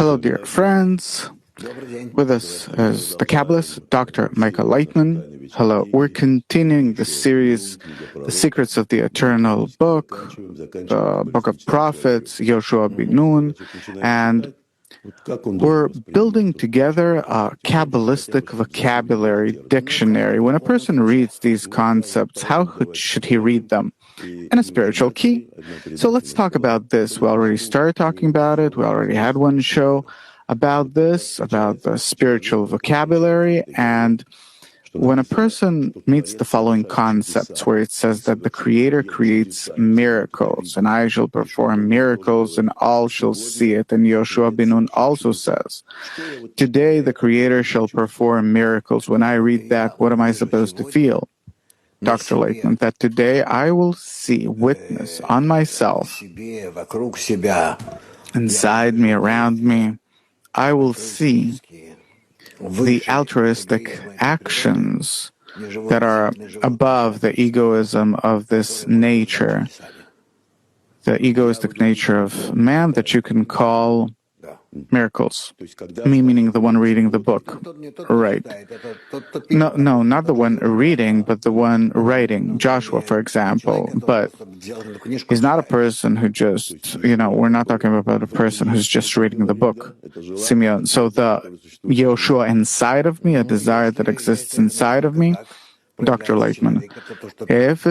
Hello, dear friends. With us is the Kabbalist, Dr. Michael Lightman. Hello. We're continuing the series, The Secrets of the Eternal Book, the Book of Prophets, Yoshua bin Nun, and we're building together a Kabbalistic vocabulary dictionary. When a person reads these concepts, how should he read them? In a spiritual key. So let's talk about this. We already started talking about it. We already had one show about this, about the spiritual vocabulary. And when a person meets the following concepts, where it says that the Creator creates miracles, and I shall perform miracles, and all shall see it, and Yoshua bin Nun also says, today the Creator shall perform miracles. When I read that, what am I supposed to feel? Dr. Lightman, that today I will see, witness on myself, inside me, around me, I will see the altruistic actions that are above the egoism of this nature, the egoistic nature of man that you can call miracles. Me meaning the one reading the book. Right. No, not the one reading, but the one writing. Joshua, for example. But he's not a person who just, we're not talking about a person who's just reading the book. Simeon. So the Yoshua inside of me, a desire that exists inside of me, Dr. Lightman, if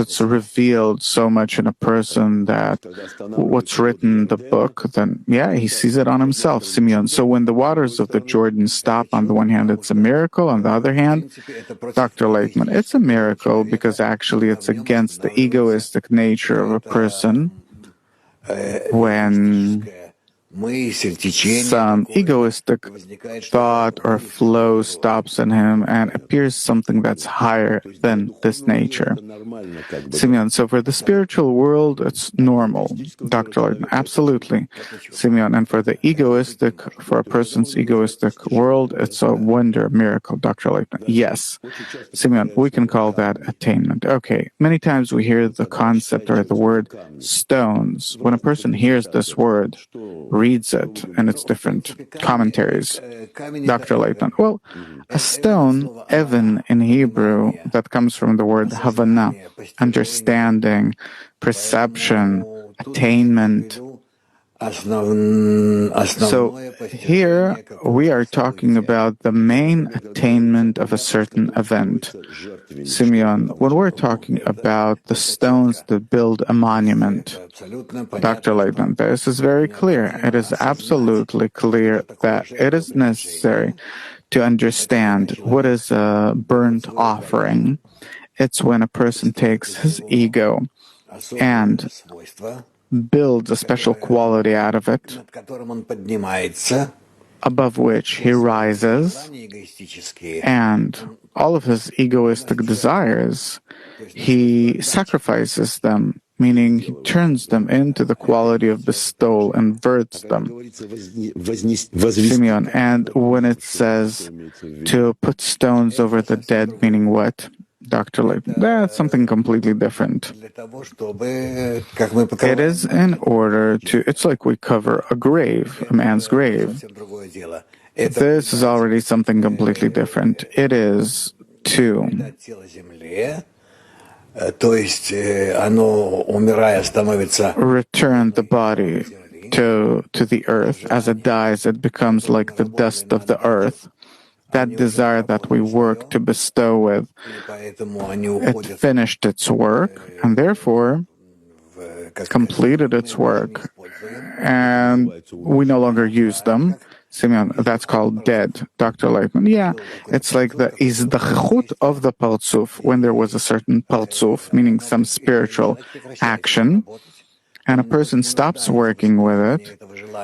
it's revealed so much in a person that what's written in the book, then yeah, he sees it on himself, Simeon. So when the waters of the Jordan stop, on the one hand, it's a miracle. On the other hand, Dr. Lightman, it's a miracle because actually it's against the egoistic nature of a person when some egoistic thought or flow stops in him and appears something that's higher than this nature. Simeon, so for the spiritual world, it's normal. Dr. Lloyd, absolutely. Simeon, and for the egoistic, for a person's egoistic world, it's a wonder, miracle. Dr. Lloyd, yes. Simeon, we can call that attainment. Okay, many times we hear the concept or the word stones. When a person hears this word, reads it, and it's different commentaries. Dr. Leighton. Well, a stone, even in Hebrew, that comes from the word havana, understanding, perception, attainment. So here we are talking about the main attainment of a certain event. Simeon, when we're talking about the stones that build a monument, Dr. Leighton, this is very clear. It is absolutely clear that it is necessary to understand what is a burnt offering. It's when a person takes his ego and builds a special quality out of it, above which he rises, and all of his egoistic desires, he sacrifices them, meaning he turns them into the quality of bestowal, inverts them. Simeon, and when it says to put stones over the dead, meaning what? Dr. Leighton, that's something completely different. It is in order to, it's like we cover a grave, a man's grave. This is already something completely different. It is to return the body to the earth. As it dies, it becomes like the dust of the earth. That desire that we work to bestow with, it finished its work, and therefore completed its work, and we no longer use them. Simeon, that's called dead. Dr. Leitman, yeah, it's like the izdachut of the partzuf, when there was a certain partzuf, meaning some spiritual action, and a person stops working with it,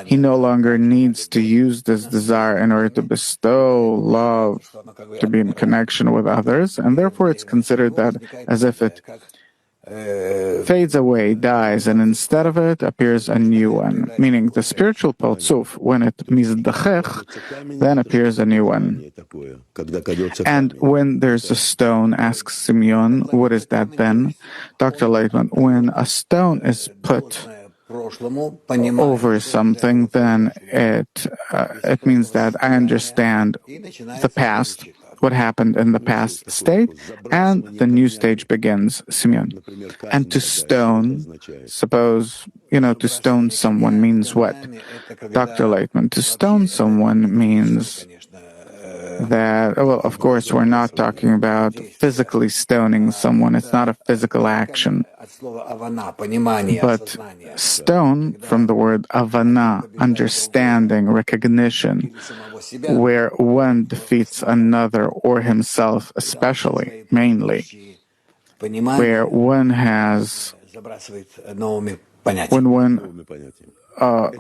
he no longer needs to use this desire in order to bestow love, to be in connection with others, and therefore it's considered that as if it fades away, dies, and instead of it appears a new one, meaning the spiritual partzuf, when it mizdachech, then appears a new one. And when there's a stone, asks Simeon, what is that then? Dr. Leitman, when a stone is put over something, then it means that I understand the past, what happened in the past state, and the new stage begins, Simeon. And to stone, suppose, to stone someone means what? Dr. Lightman, to stone someone means that, well, of course, we're not talking about physically stoning someone. It's not a physical action. But stone, from the word avana, understanding, recognition, where one defeats another or himself especially, mainly, where one has, when one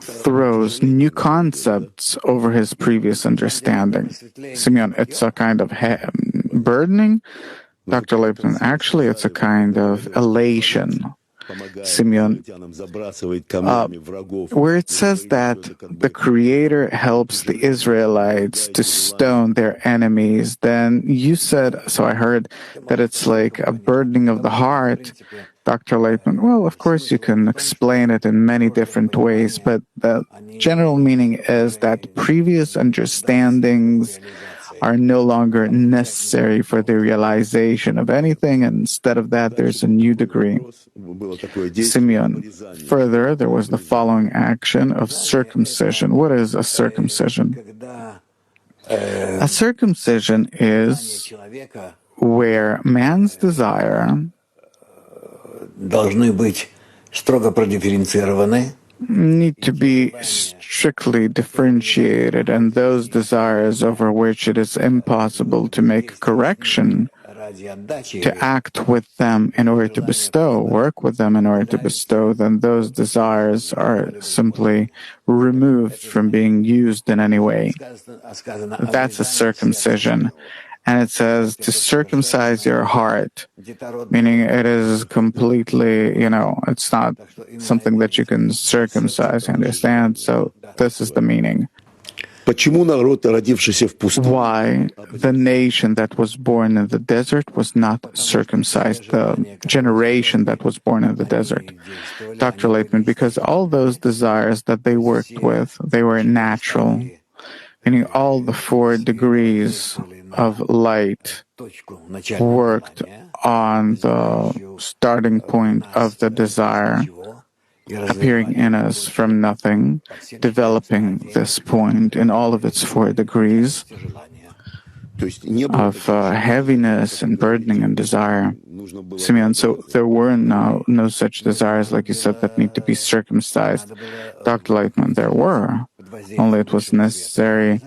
throws new concepts over his previous understanding. Simeon, it's a kind of burdening. Dr. Leibniz, actually, it's a kind of elation. Simeon, where it says that the Creator helps the Israelites to stone their enemies, then you said, so I heard, that it's like a burdening of the heart. Dr. Leitman, well, of course you can explain it in many different ways, but the general meaning is that previous understandings are no longer necessary for the realization of anything, and instead of that, there's a new degree. Simeon, further, there was the following action of circumcision. What is a circumcision? A circumcision is where man's desire need to be strictly differentiated, and those desires over which it is impossible to make correction, to act with them in order to bestow, work with them in order to bestow, then those desires are simply removed from being used in any way. That's a circumcision. And it says to circumcise your heart, meaning it is completely, it's not something that you can circumcise, understand? So this is the meaning. Why the nation that was born in the desert was not circumcised, the generation that was born in the desert? Dr. Leitman, because all those desires that they worked with, they were natural, meaning all the 4 degrees of light worked on the starting point of the desire, appearing in us from nothing, developing this point in all of its 4 degrees of heaviness and burdening and desire. Simeon, so there were no such desires, like you said, that need to be circumcised. Dr. Leitman, there were, only it was necessary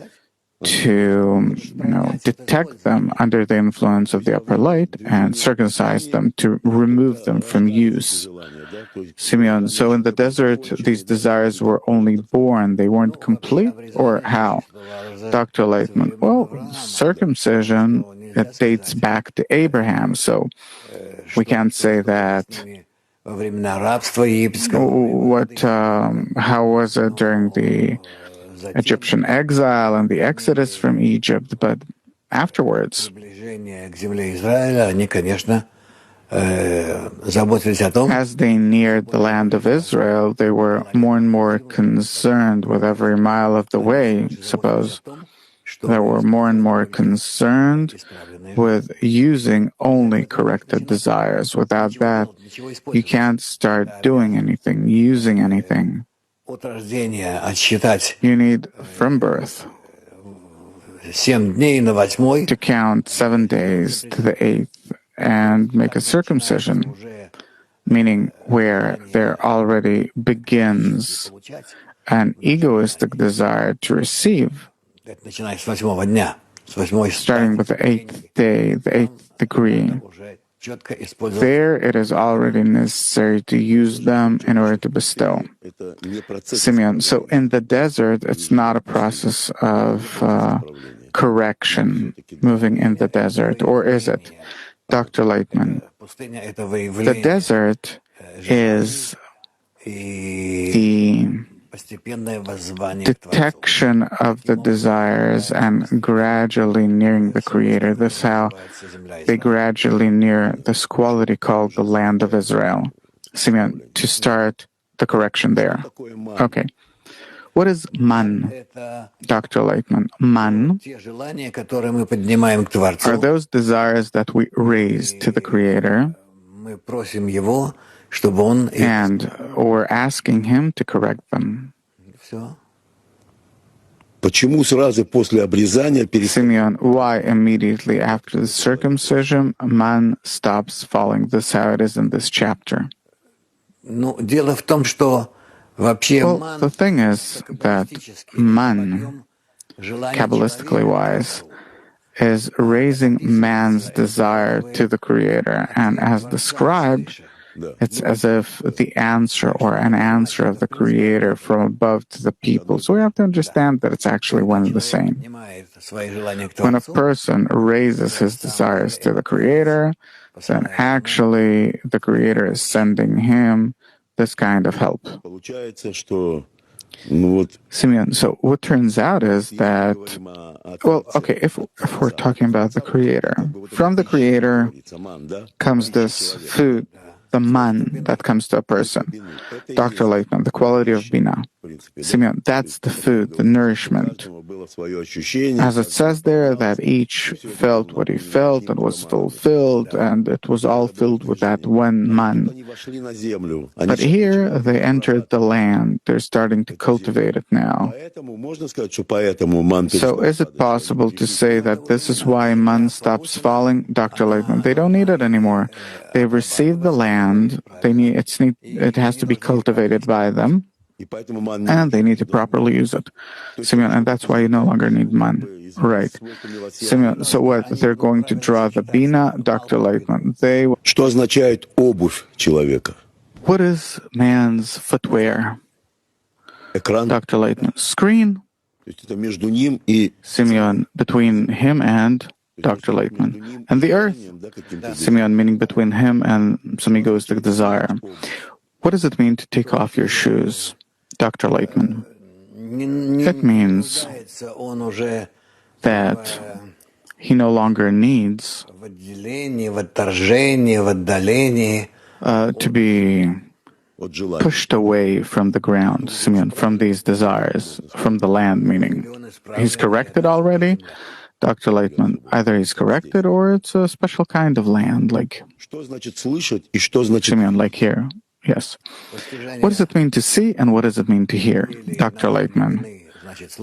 to detect them under the influence of the upper light and circumcise them to remove them from use. Simeon, so in the desert, these desires were only born, they weren't complete, or how? Dr. Leitman, well, circumcision, it dates back to Abraham, so we can't say that. How was it during the Egyptian exile and the exodus from Egypt, but afterwards, as they neared the land of Israel, they were more and more concerned with every mile of the way, suppose. They were more and more concerned with using only corrected desires. Without that, you can't start doing anything, using anything. You need from birth to count 7 days to the 8th and make a circumcision, meaning where there already begins an egoistic desire to receive, starting with the 8th day, the 8th degree. There it is already necessary to use them in order to bestow. Simeon, so in the desert, it's not a process of correction, moving in the desert, or is it? Dr. Leitman, the desert is the detection of the desires and gradually nearing the Creator. This is how they gradually near this quality called the land of Israel. Simeon, to start the correction there. Okay. What is man, Dr. Lightman? Man are those desires that we raise to the Creator, and we're asking Him to correct them. Simeon, why immediately after the circumcision man stops falling? This is how it is in this chapter. Well, the thing is that man, Kabbalistically wise, is raising man's desire to the Creator, and as described, it's as if the answer or an answer of the Creator from above to the people. So we have to understand that it's actually one and the same. When a person raises his desires to the Creator, then actually the Creator is sending him this kind of help. Simeon, so what turns out is that, well, okay, if we're talking about the Creator, from the Creator comes this food, the man that comes to a person. Dr. Leitman, the quality of Bina. Simeon, that's the food, the nourishment. As it says there, that each felt what he felt and was fulfilled, and it was all filled with that one man. But here they entered the land. They're starting to cultivate it now. So is it possible to say that this is why man stops falling? Dr. Leitman, they don't need it anymore. They've received the land. It has to be cultivated by them, and they need to properly use it. Simeon, and that's why you no longer need man. Right. Simeon, so what? They're going to draw the Bina, Dr. Leitman. What is man's footwear? Dr. Leitman. Screen. Simeon, between him and Dr. Leitman. And the earth. Simeon, meaning between him and some egoistic desire. What does it mean to take off your shoes, Dr. Leitman? It means that he no longer needs to be pushed away from the ground, Simeon, from these desires, from the land, meaning he's corrected already. Dr. Leitman, either he's corrected or it's a special kind of land, like Simeon, like here. Yes. What does it mean to see and what does it mean to hear? Dr. Leitman,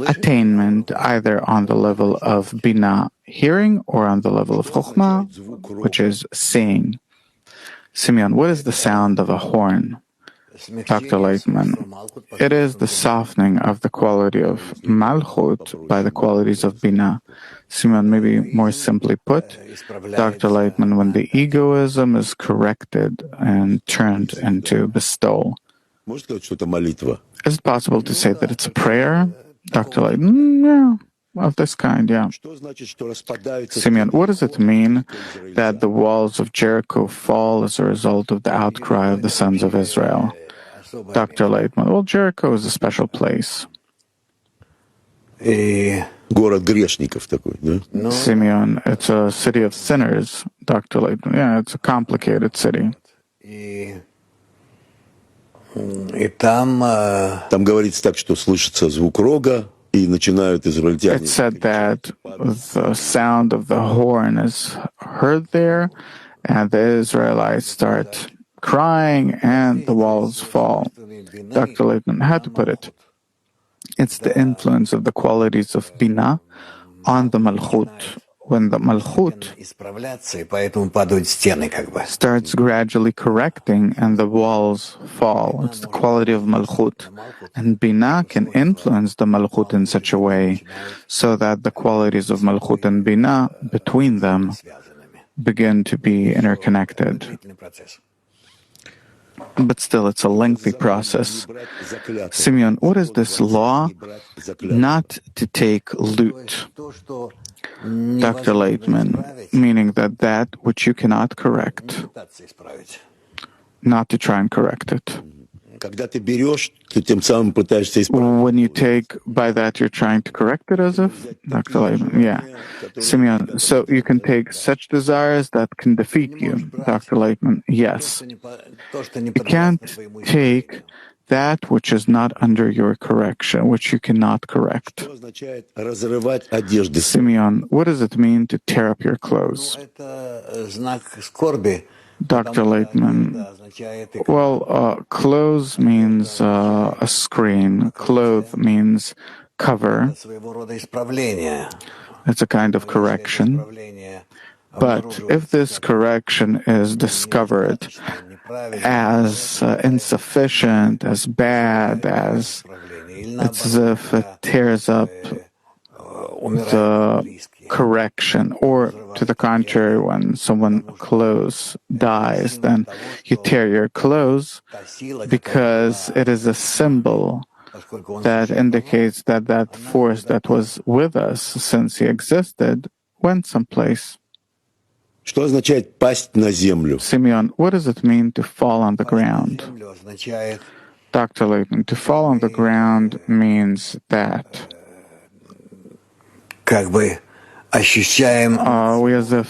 attainment either on the level of Bina, hearing, or on the level of Chokhmah, which is seeing. Simeon, what is the sound of a horn? Dr. Leitman, it is the softening of the quality of Malchut by the qualities of Bina. Simeon, maybe more simply put, Dr. Leitman, when the egoism is corrected and turned into bestowal. Is it possible to say that it's a prayer? Dr. Leitman, yeah, of this kind, yeah. Simeon, what does it mean that the walls of Jericho fall as a result of the outcry of the sons of Israel? Dr. Leitman, well, Jericho is a special place. Simeon, it's a city of sinners, Dr. Leitman. Yeah, it's a complicated city. It said that the sound of the horn is heard there, and the Israelites start crying, and the walls fall. Dr. Leitman, how to put it? It's the influence of the qualities of Bina on the Malchut. When the Malchut starts gradually correcting and the walls fall, it's the quality of Malchut. And Bina can influence the Malchut in such a way so that the qualities of Malchut and Bina between them begin to be interconnected. But still, it's a lengthy process. Simeon, what is this law? Not to take loot. Dr. Leitman, meaning that which you cannot correct, not to try and correct it. When you take, by that you're trying to correct it as if? Dr. Leitman, yeah. Simeon, so you can take such desires that can defeat you. Dr. Leitman, yes. You can't take that which is not under your correction, which you cannot correct. Simeon, what does it mean to tear up your clothes? Dr. Laitman, well, clothes means a screen. Clothe means cover. It's a kind of correction. But if this correction is discovered as insufficient, as bad, as it's as if it tears up the correction, or to the contrary, when someone close dies, then you tear your clothes because it is a symbol that indicates that that force that was with us since he existed went someplace. Simeon, what does it mean to fall on the ground? Dr. Layton, to fall on the ground means that we as if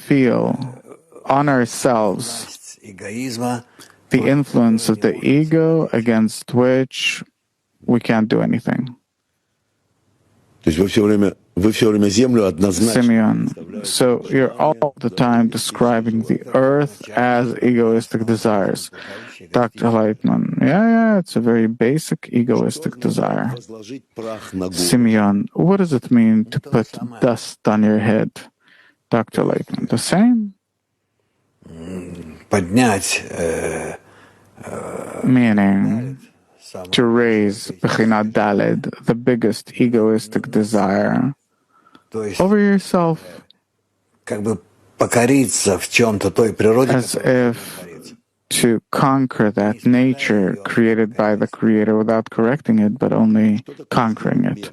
feel on ourselves the influence of the ego against which we can't do anything. Simeon, so you're all the time describing the earth as egoistic desires. Dr. Leitman, yeah, it's a very basic egoistic desire. Simeon, what does it mean to put dust on your head? Dr. Leitman, the same? Meaning, to raise Bechina Daled, the biggest egoistic desire, over yourself, as if to conquer that nature created by the Creator without correcting it, but only conquering it.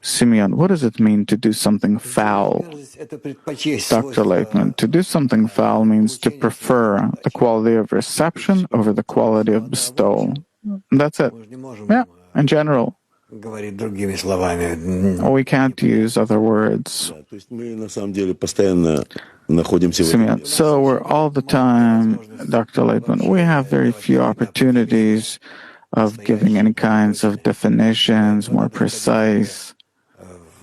Simeon, what does it mean to do something foul? Dr. Leitman, to do something foul means to prefer the quality of reception over the quality of bestowal. And that's it. Yeah, in general. We can't use other words. Simeon, so we're all the time, Dr. Leitman, we have very few opportunities of giving any kinds of definitions, more precise.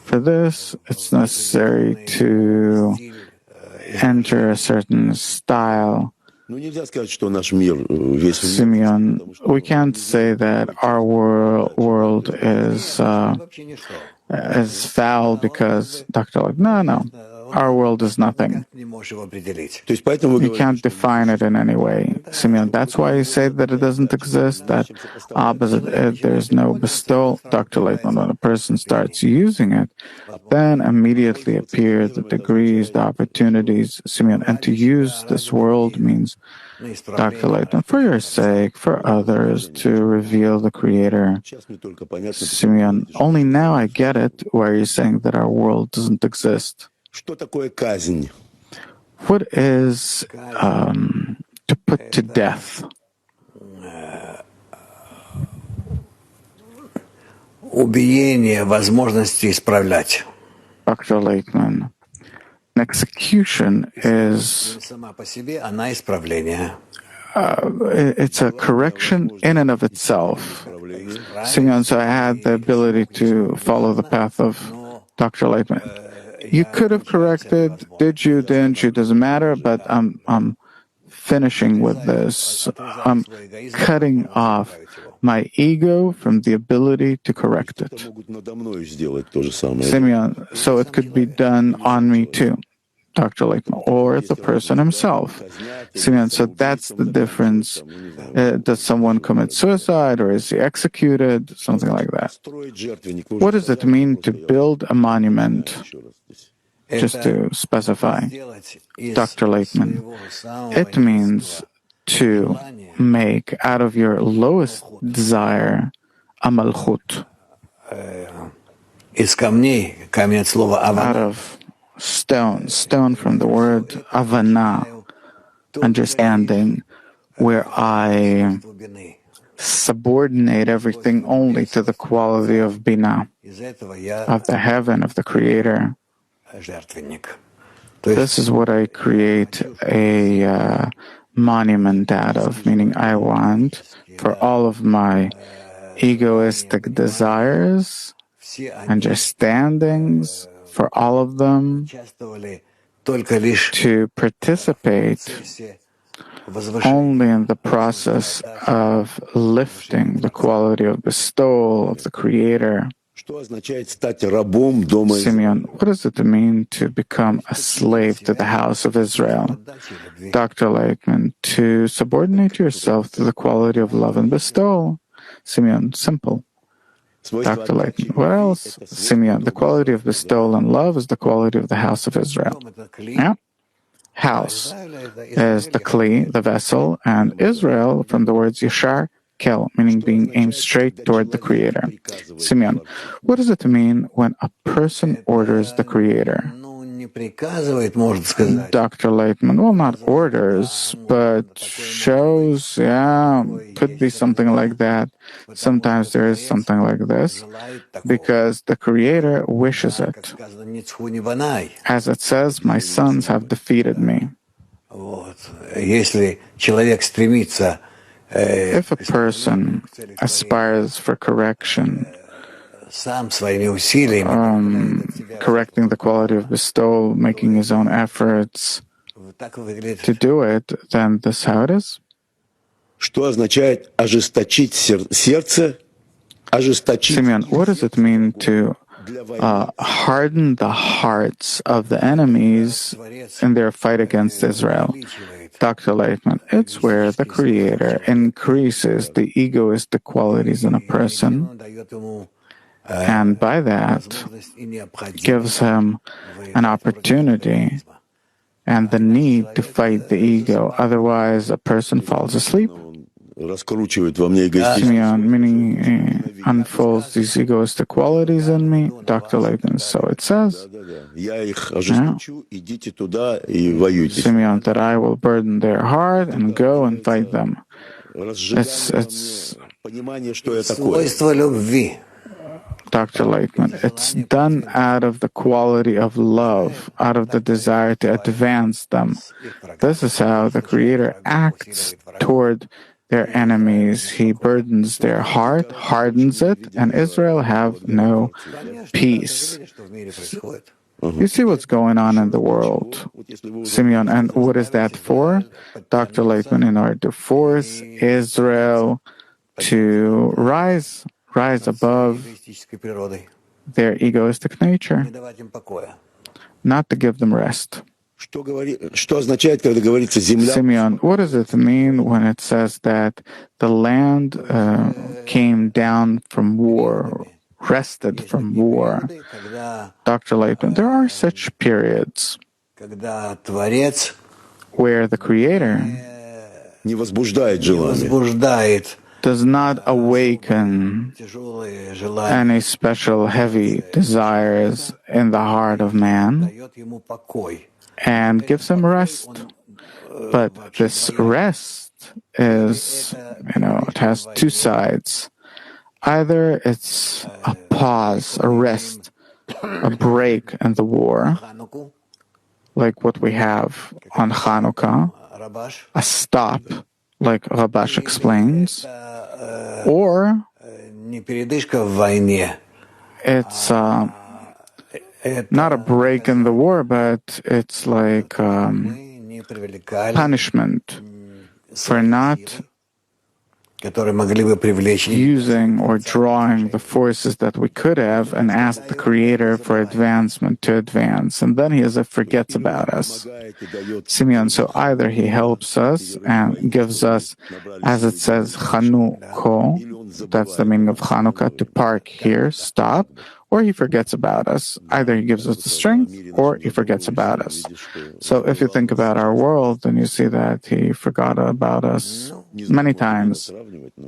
For this, it's necessary to enter a certain style. Simeon, we can't say that our world is foul because Dr. No. Our world is nothing. You can't define it in any way. Simeon, that's why you say that it doesn't exist, that opposite it, there's no bestowal. Dr. Leitman, when a person starts using it, then immediately appear the degrees, the opportunities. Simeon, and to use this world means, Dr. Leitman, for your sake, for others, to reveal the Creator. Simeon, only now I get it, where you're saying that our world doesn't exist. What is to put to death? Dr. Leitman, an execution is it's a correction in and of itself. Simeon, so I had the ability to follow the path of Dr. Leitman. You could have corrected, did you, didn't you, doesn't matter, but I'm finishing with this. I'm cutting off my ego from the ability to correct it. Simeon, so it could be done on me too, Dr. Leitman, or the person himself. Simeon, so that's the difference. Does someone commit suicide or is he executed? Something like that. What does it mean to build a monument? Just to specify, Dr. Leitman, it means to make out of your lowest desire a malchut. Out of stone from the word avana, understanding, where I subordinate everything only to the quality of Bina, of the heaven, of the Creator. This is what I create a monument out of, meaning I want for all of my egoistic desires, understandings, for all of them to participate only in the process of lifting the quality of bestowal of the Creator. Simeon, what does it mean to become a slave to the house of Israel? Dr. Lightman, to subordinate yourself to the quality of love and bestowal. Simeon, simple. Dr. Lightman, what else? Simeon, the quality of bestowal and love is the quality of the house of Israel. Yeah? House is the kli, the vessel, and Israel from the words yashar, kel, meaning being aimed straight toward the Creator. Simeon, what does it mean when a person orders the Creator? Dr. Lightman, well, not orders, but shows, could be something like that. Sometimes there is something like this, because the Creator wishes it. As it says, my sons have defeated me. If a person aspires for correction, correcting the quality of bestowal, making his own efforts to do it, then this is how it is. Simeon, what does it mean to harden the hearts of the enemies in their fight against Israel? Dr. Lightman, it's where the Creator increases the egoistic qualities in a person, and by that gives him an opportunity and the need to fight the ego. Otherwise, a person falls asleep. Simeon, meaning unfolds these egoistic qualities in me. Dr. Lightman, so it says. Simeon, that I will burden their heart and go and fight them. It's Dr. Lightman, it's done out of the quality of love, out of the desire to advance them. This is how the Creator acts toward their enemies. He burdens their heart, hardens it, and Israel have no peace. You see what's going on in the world, Simeon, and what is that for? Dr. Lightman, in order to force Israel to rise above their egoistic nature, not to give them rest. Simeon, what does it mean when it says that the land came down from war, rested from war? Dr. Lightman, there are such periods where the Creator does not awaken any special heavy desires in the heart of man and gives him rest. But this rest is, it has two sides. Either it's a pause, a rest, a break in the war, like what we have on Hanukkah, a stop, like Rabash explains, or it's not a break in the war, but it's like punishment for not using or drawing the forces that we could have and ask the Creator for advancement to advance. And then he as if forgets about us. Simeon, so either he helps us and gives us, as it says, Chanukah, that's the meaning of Chanukah, to park here, stop, or he forgets about us. Either he gives us the strength or he forgets about us. So if you think about our world, then you see that he forgot about us many times.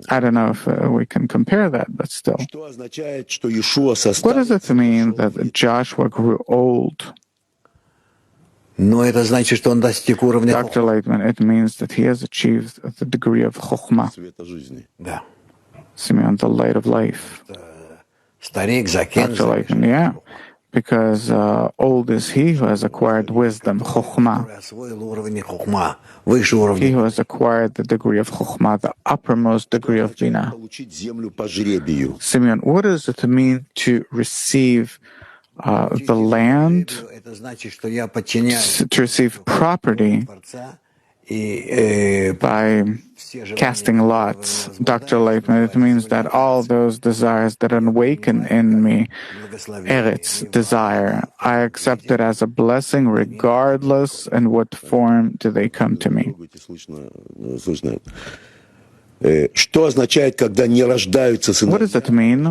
I don't know if we can compare that, but still. What does it mean that Joshua grew old? Dr. Lightman, it means that he has achieved the degree of Chokhmah. Simeon, the light of life. Dr. Lightman, because old is he who has acquired wisdom, chokhmah. He who has acquired the degree of chokhmah, the uppermost degree of bina. Simeon, what does it mean to receive the land, to receive property by casting lots? Dr. Leitman, it means that all those desires that awaken in me, eretz, desire, I accept it as a blessing regardless in what form do they come to me. What does it mean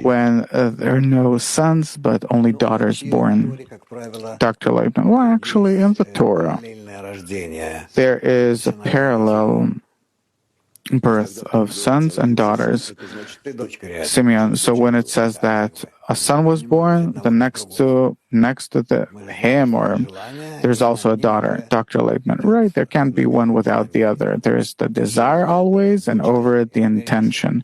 when there are no sons but only daughters born? Dr. Leitman, well, actually, in the Torah, there is a parallel birth of sons and daughters. Simeon, so when it says that a son was born, the next to him or there's also a daughter. Dr. Leitman, right, there can't be one without the other. There's the desire always, and over it the intention.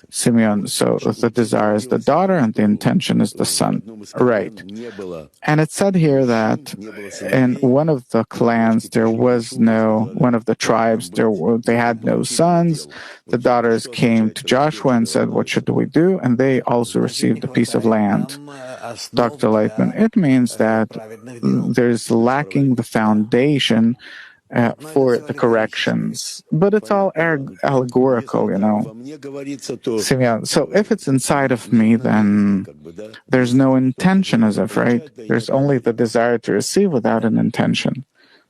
Simeon, so the desire is the daughter and the intention is the son. Right. And it said here that in one of the clans there was no, one of the tribes, they had no sons. The daughters came to Joshua and said, what should we do? And they also received a piece of land. Dr. Leitman, it means that there's lacking the foundation for the corrections, but it's all allegorical, Simeon, so if it's inside of me, then there's no intention as if, right? There's only the desire to receive without an intention.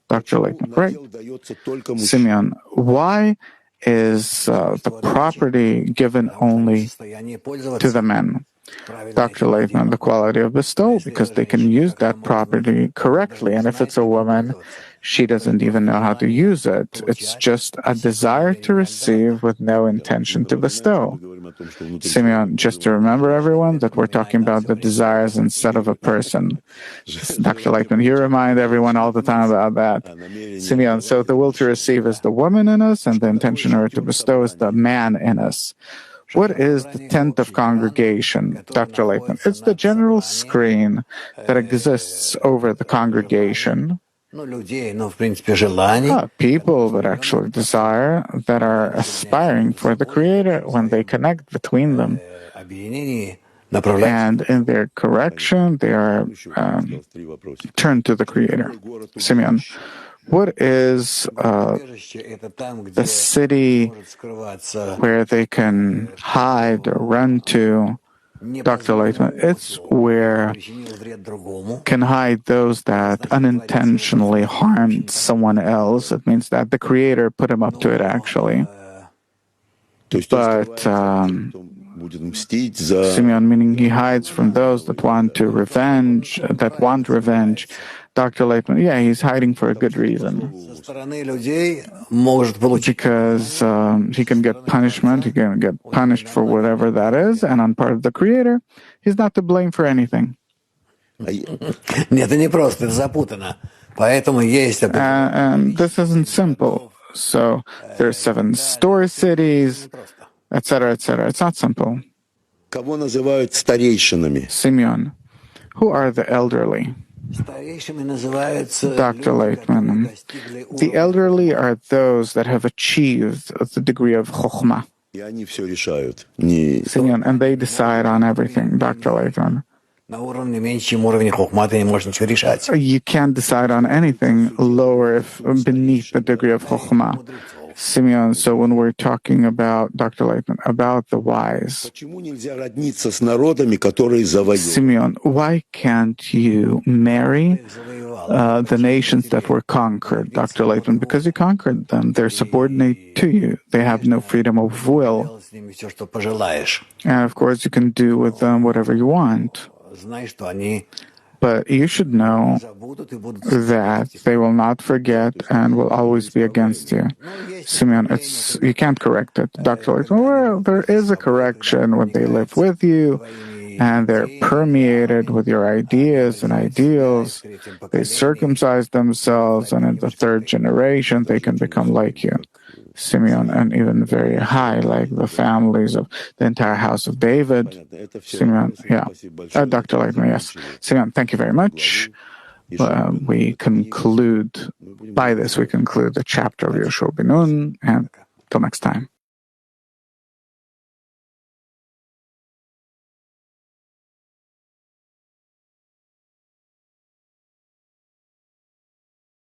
Dr. Leitman, right? Simeon, why is the property given only to the men? Dr. Leitman, the quality of bestowal, because they can use that property correctly. And if it's a woman, she doesn't even know how to use it. It's just a desire to receive with no intention to bestow. Simeon, just to remember everyone that we're talking about the desires instead of a person. Dr. Leitman, you remind everyone all the time about that. Simeon, so the will to receive is the woman in us, and the intention to bestow is the man in us. What is the tent of congregation, Dr. Leitman? It's the general screen that exists over the congregation. People that actually desire, that are aspiring for the Creator when they connect between them. And in their correction, they are turned to the Creator. Simeon, what is the city where they can hide or run to? Dr. Leitman, it's where can hide those that unintentionally harmed someone else. It means that the Creator put him up to it, actually. But Simeon, meaning he hides from those that want revenge. Dr. Leitman, yeah, he's hiding for a good reason. Because he can get punishment, he can get punished for whatever that is, and on part of the Creator, he's not to blame for anything. And this isn't simple. So there's 7 store cities, etc., etc. It's not simple. Simeon, who are the elderly? Dr. Leitman, the elderly are those that have achieved the degree of chokhmah. Simeon, and they decide on everything, Dr. Leitman. You can't decide on anything lower beneath the degree of chokhmah. Simeon, so when we're talking about, Dr. Leitman, about the wise, Simeon, why can't you marry the nations that were conquered, Dr. Leitman? Because you conquered them. They're subordinate to you. They have no freedom of will. And of course, you can do with them whatever you want. But you should know that they will not forget and will always be against you. Simeon, you can't correct it. Dr. Leitman, well, there is a correction when they live with you and they're permeated with your ideas and ideals. They circumcise themselves, and in the 3rd generation, they can become like you. Simeon, and even very high, like the families of the entire house of David. Simeon, yeah. Dr. Lightman, yes. Simeon, thank you very much. We conclude the chapter of Yoshua ben Nun, and till next time.